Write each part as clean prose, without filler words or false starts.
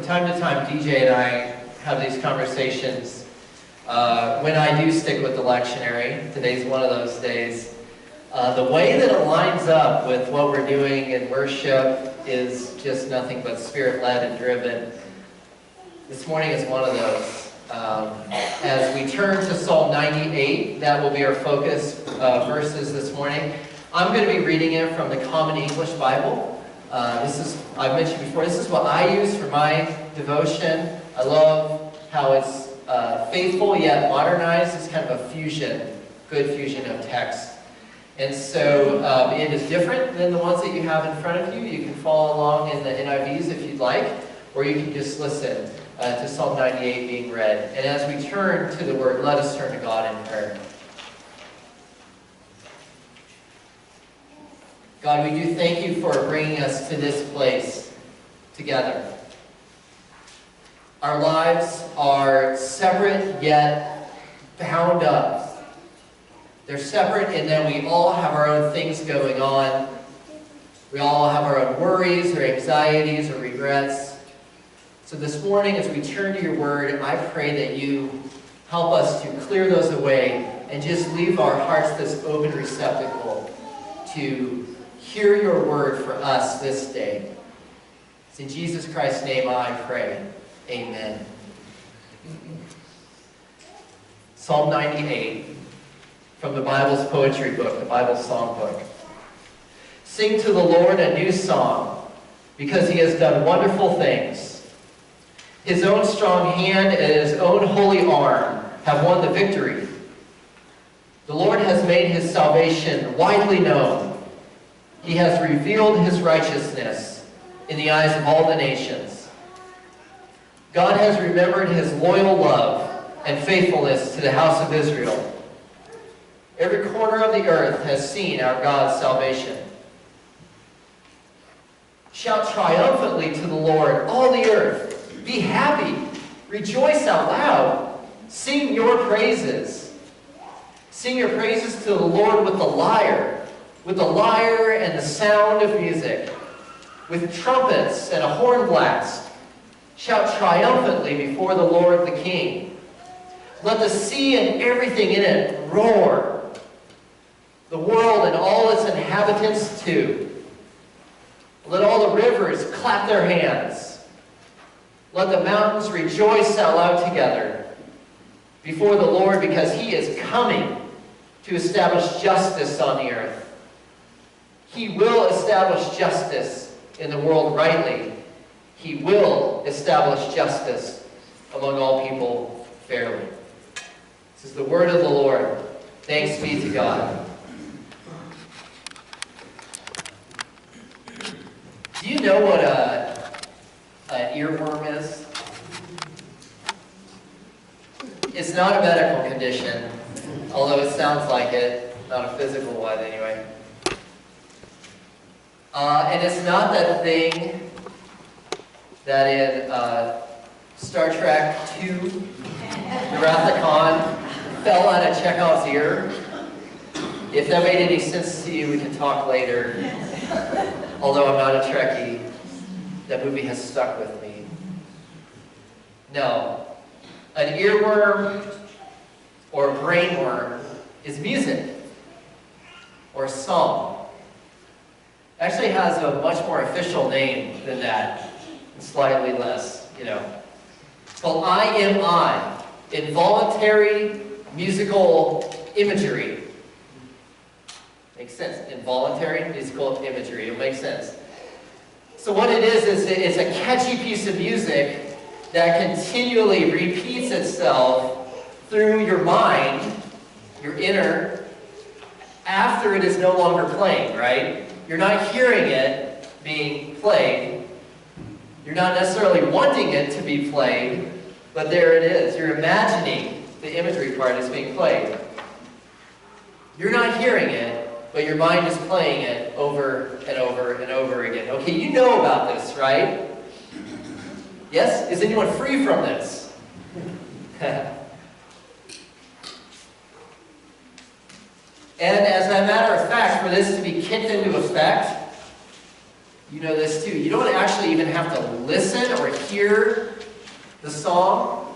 from time to time, DJ and I have these conversations when I do stick with the lectionary. Today's one of those days. The way that it lines up with what we're doing in worship is just nothing but spirit-led and driven. This morning is one of those. As we turn to Psalm 98, that will be our focus verses this morning. I'm going to be reading it from the Common English Bible. I've mentioned before, this is what I use for my devotion. I love how it's faithful yet modernized. It's kind of a fusion, good fusion of text. And so it is different than the ones that you have in front of you. You can follow along in the NIVs if you'd like, or you can just listen to Psalm 98 being read. And as we turn to the Word, let us turn to God in prayer. God, we do thank you for bringing us to this place together. Our lives are separate yet bound up. They're separate in that we all have our own things going on. We all have our own worries or anxieties or regrets. So this morning, as we turn to your word, I pray that you help us to clear those away and just leave our hearts this open receptacle to hear your word for us this day. It's in Jesus Christ's name I pray. Amen. Psalm 98 from the Bible's poetry book, the Bible's song book. Sing to the Lord a new song, because he has done wonderful things. His own strong hand and his own holy arm have won the victory. The Lord has made his salvation widely known. He has revealed his righteousness in the eyes of all the nations. God has remembered his loyal love and faithfulness to the house of Israel. Every corner of the earth has seen our God's salvation. Shout triumphantly to the Lord, all the earth. Be happy. Rejoice out loud. Sing your praises. Sing your praises to the Lord with the lyre and the sound of music, with trumpets and a horn blast. Shout triumphantly before the Lord the King. Let the sea and everything in it roar, the world and all its inhabitants too. Let all the rivers clap their hands. Let the mountains rejoice out loud together before the Lord, because he is coming to establish justice on the earth. He will establish justice in the world rightly. He will establish justice among all people fairly. This is the word of the Lord. Thanks be to God. Do you know what an earworm is? It's not a medical condition, although it sounds like it. Not a physical one, anyway. And it's not that thing that in Star Trek II, the Wrath of Khan, fell out of Chekhov's ear. If that made any sense to you, we can talk later. Although I'm not a Trekkie, that movie has stuck with me. No. An earworm or a brainworm is music or song. Actually has a much more official name than that, and slightly less, It's called IMI, Involuntary Musical Imagery. Makes sense. Involuntary musical imagery. It'll make sense. So what it is it's a catchy piece of music that continually repeats itself through your mind, your inner, after it is no longer playing, right? You're not hearing it being played. You're not necessarily wanting it to be played, but there it is. You're imagining the imagery part is being played. You're not hearing it, but your mind is playing it over and over and over again. Okay, you know about this, right? Yes? Is anyone free from this? And as a matter of fact, for this to be kicked into effect, you know this too. You don't actually even have to listen or hear the song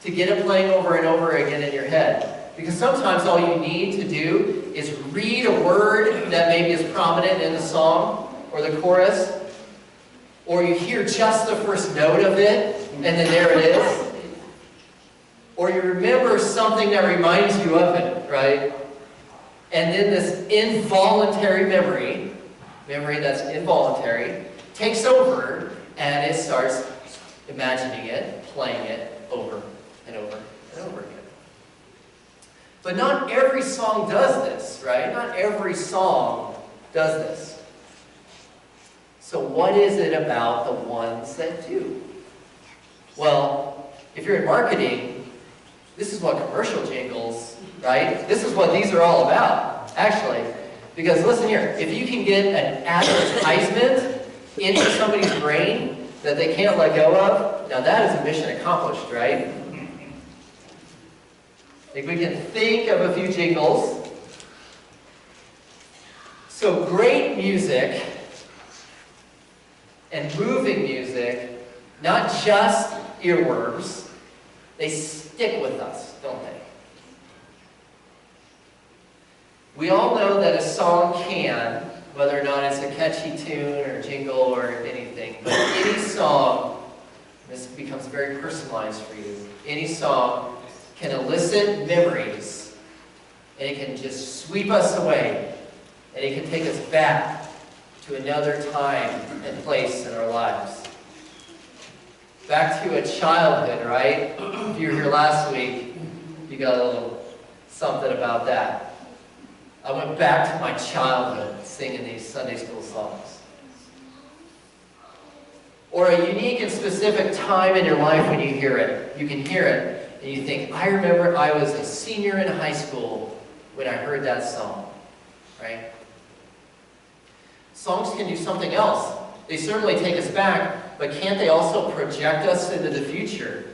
to get it playing over and over again in your head. Because sometimes all you need to do is read a word that maybe is prominent in the song or the chorus, or you hear just the first note of it, and then there it is. Or you remember something that reminds you of it, right? And then this involuntary memory that's involuntary, takes over, and it starts imagining it, playing it over and over and over again. But not every song does this, right? Not every song does this. So what is it about the ones that do? Well, if you're in marketing, this is what commercial jingles, right? This is what these are all about, actually. Because listen here, if you can get an advertisement into somebody's brain that they can't let go of, now that is a mission accomplished, right? Like we can think of a few jingles. So great music and moving music, not just earworms, they stick with us, don't they? We all know that a song can, whether or not it's a catchy tune or jingle or anything, but any song, this becomes very personalized for you, any song can elicit memories, and it can just sweep us away, and it can take us back to another time and place in our lives. Back to a childhood, right? If you were here last week, you got a little something about that. I went back to my childhood singing these Sunday school songs. Or a unique and specific time in your life when you hear it. You can hear it and you think, I remember I was a senior in high school when I heard that song, right? Songs can do something else. They certainly take us back, but can't they also project us into the future?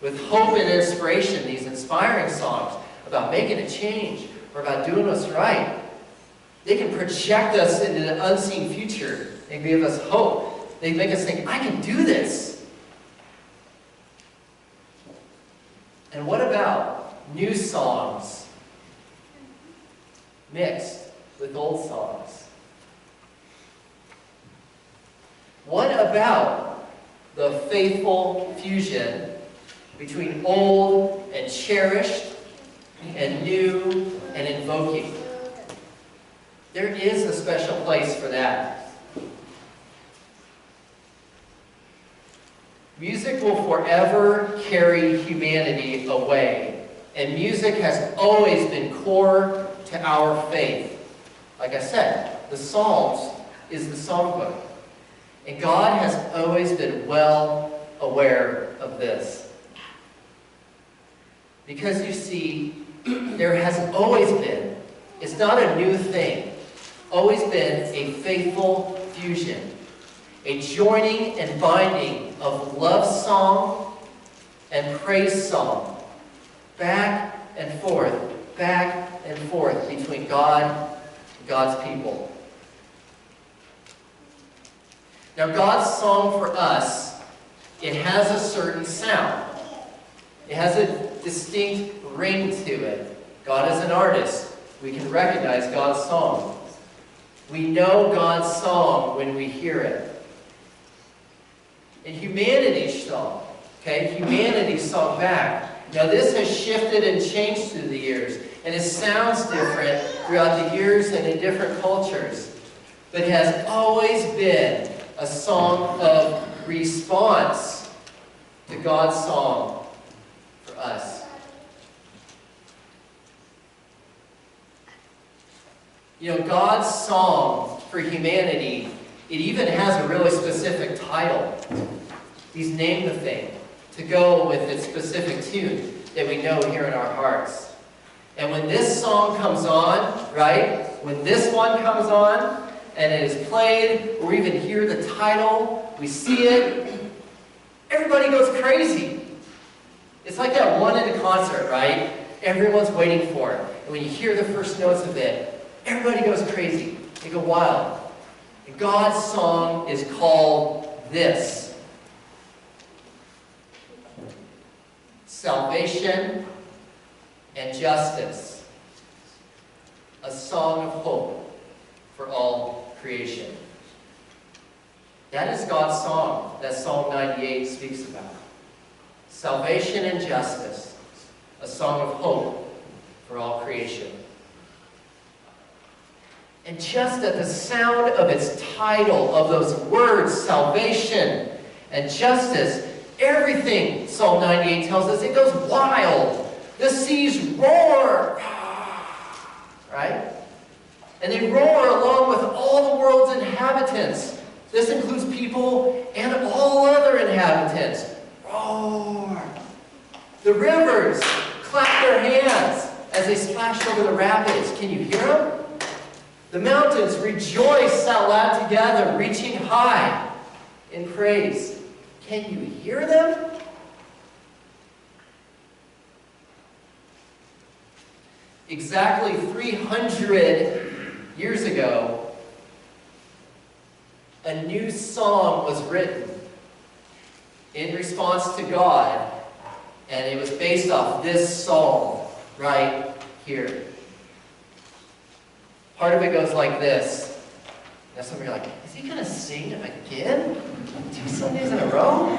With hope and inspiration, these inspiring songs about making a change, or about doing what's right. They can project us into the unseen future and give us hope. They make us think, I can do this. And what about new songs mixed with old songs? What about the faithful fusion between old and cherished and new and invoking? There is a special place for that. Music will forever carry humanity away, and music has always been core to our faith. Like I said, the Psalms is the songbook, and God has always been well aware of this. Because you see, there has always been, it's not a new thing, always been a faithful fusion, a joining and binding of love song and praise song, back and forth between God and God's people. Now, God's song for us, it has a certain sound. It has a distinct ring to it. God is an artist. We can recognize God's song. We know God's song when we hear it. And humanity's song, okay? Humanity's song back. Now this has shifted and changed through the years, and it sounds different throughout the years and in different cultures. But it has always been a song of response to God's song for us. You know, God's song for humanity, it even has a really specific title. He's named the thing to go with its specific tune that we know here in our hearts. And when this song comes on, right? When this one comes on, and it is played, or we even hear the title, we see it, everybody goes crazy. It's like that one in a concert, right? Everyone's waiting for it. And when you hear the first notes of it, everybody goes crazy. They go wild. God's song is called this: Salvation and Justice, a song of hope for all creation. That is God's song that Psalm 98 speaks about. Salvation and justice, a song of hope for all creation. And just at the sound of its title, of those words, salvation and justice, everything, Psalm 98 tells us, it goes wild. The seas roar, right? And they roar along with all the world's inhabitants. This includes people and all other inhabitants. Roar. The rivers clap their hands as they splash over the rapids. Can you hear them? The mountains rejoice out loud together, reaching high in praise. Can you hear them? Exactly 300 years ago, a new song was written in response to God, and it was based off this psalm right here. Part of it goes like this. Now some of you are like, is he going to sing it again? 2 Sundays in a row?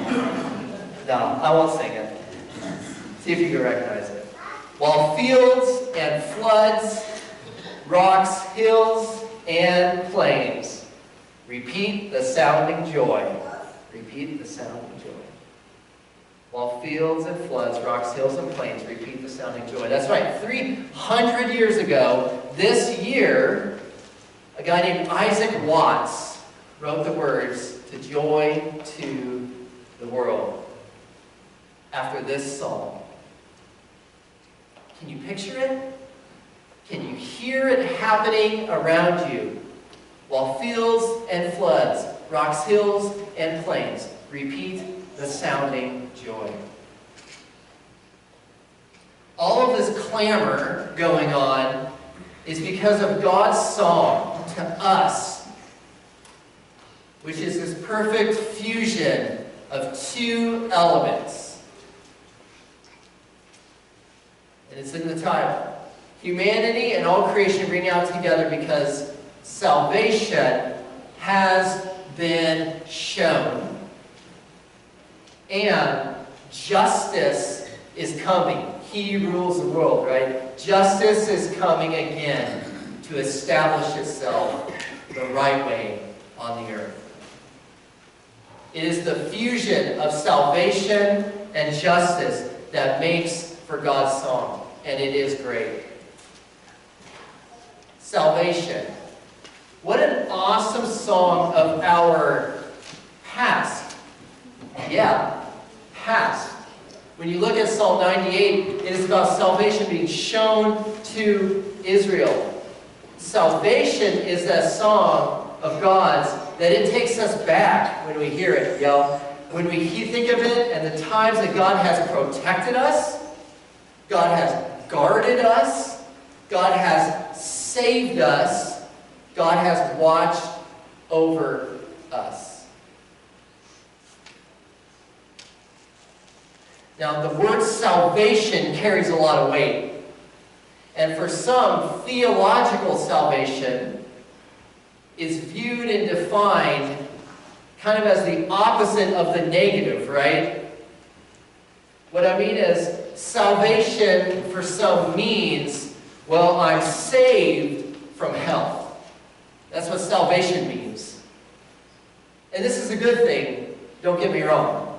No, I won't sing it. See if you can recognize it. While fields and floods, rocks, hills, and plains repeat the sounding joy. Repeat the sounding joy. While fields and floods, rocks, hills, and plains repeat the sounding joy. That's right. 300 years ago, this year, a guy named Isaac Watts wrote the words to Joy to the World after this song. Can you picture it? Can you hear it happening around you? While fields and floods, rocks, hills, and plains repeat the sounding joy. All of this clamor going on is because of God's song to us, which is this perfect fusion of 2 elements. And it's in the title. Humanity and all creation bring out together because salvation has been shown. And justice is coming. He rules the world, right? Justice is coming again to establish itself the right way on the earth. It is the fusion of salvation and justice that makes for God's song, and it is great. Salvation. What an awesome song of our past. Yeah, past. When you look at Psalm 98, it is about salvation being shown to Israel. Salvation is that song of God's that it takes us back when we hear it, yo. When we think of it and the times that God has protected us, God has guarded us, God has saved us, God has watched over us. Now, the word salvation carries a lot of weight. And for some, theological salvation is viewed and defined kind of as the opposite of the negative, right? What I mean is, salvation for some means, well, I'm saved from hell. That's what salvation means. And this is a good thing, don't get me wrong.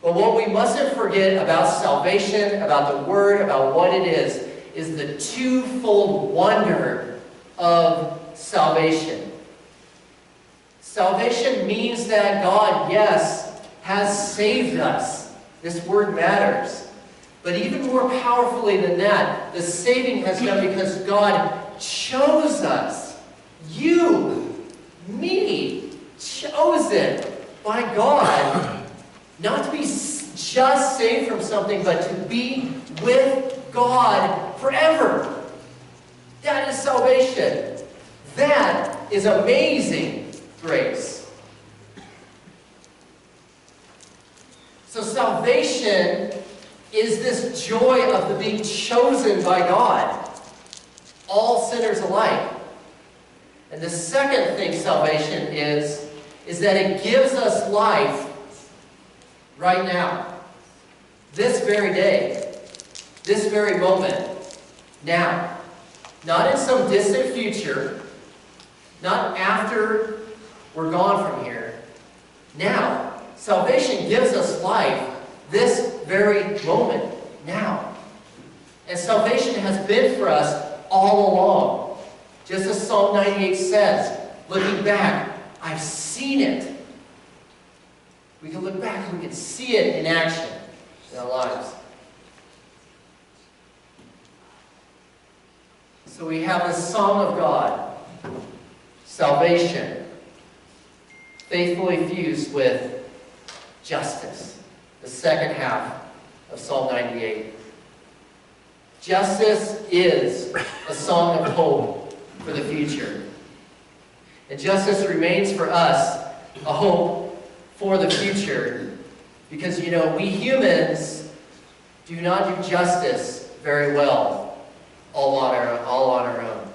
But what we mustn't forget about salvation, about the Word, about what it is the twofold wonder of salvation. Salvation means that God, yes, has saved us. This word matters. But even more powerfully than that, the saving has done because God chose us. You, me, chosen by God, not to be just saved from something, but to be with God forever. That is salvation. That is amazing grace. So salvation is this joy of the being chosen by God, all sinners alike. And the second thing salvation is that it gives us life right now, this very day, this very moment, now. Not in some distant future, not after we're gone from here. Now. Salvation gives us life this very moment, now. And salvation has been for us all along. Just as Psalm 98 says, looking back, I've seen it. We can look back and we can see it in action in our lives. So we have the song of God, salvation, faithfully fused with justice, the second half of Psalm 98. Justice is a song of hope for the future. And justice remains for us a hope for the future because, you know, we humans do not do justice very well all on our own.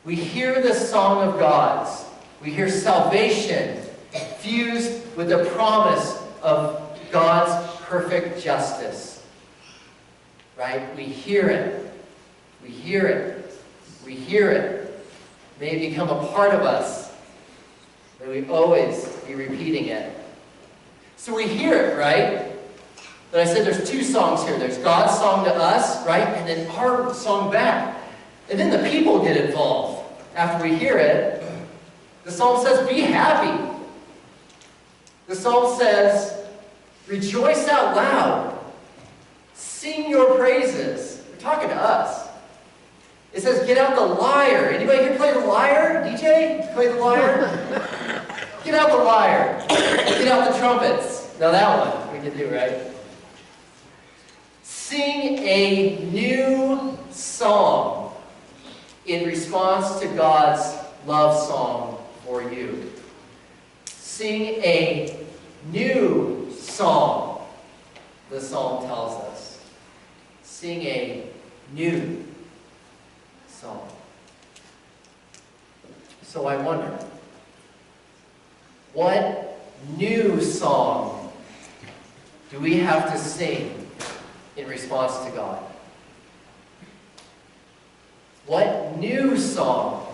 We hear the song of God's. We hear salvation fused with the promise of God's perfect justice. Right? We hear it. We hear it. We hear it. May it become a part of us. May we always be repeating it. So we hear it, right? But I said there's two songs here. There's God's song to us, right? And then our song back. And then the people get involved. After we hear it, the psalm says, be happy. The psalm says, rejoice out loud. Sing your praises. We're talking to us. It says, get out the lyre. Anybody here play the lyre? DJ, play the lyre? Get out the lyre. Get out the trumpets. Now that one we can do, right? Sing a new song in response to God's love song for you. Sing a new song, the psalm tells us. Sing a new song. So I wonder, what new song do we have to sing in response to God? What new song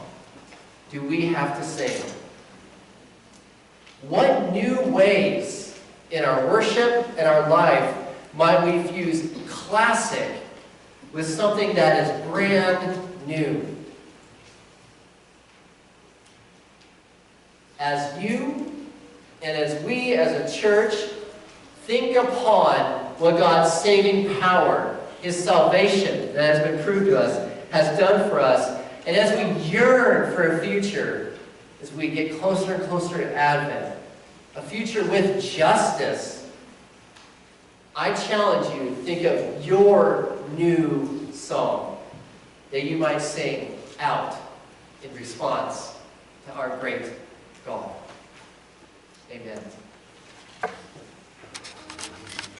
do we have to sing? What new ways in our worship and our life might we fuse classic with something that is brand new? As you and as we as a church think upon what God's saving power, His salvation that has been proved to us, has done for us, and as we yearn for a future, as we get closer and closer to Advent, a future with justice, I challenge you to think of your new song that you might sing out in response to our great God. Amen.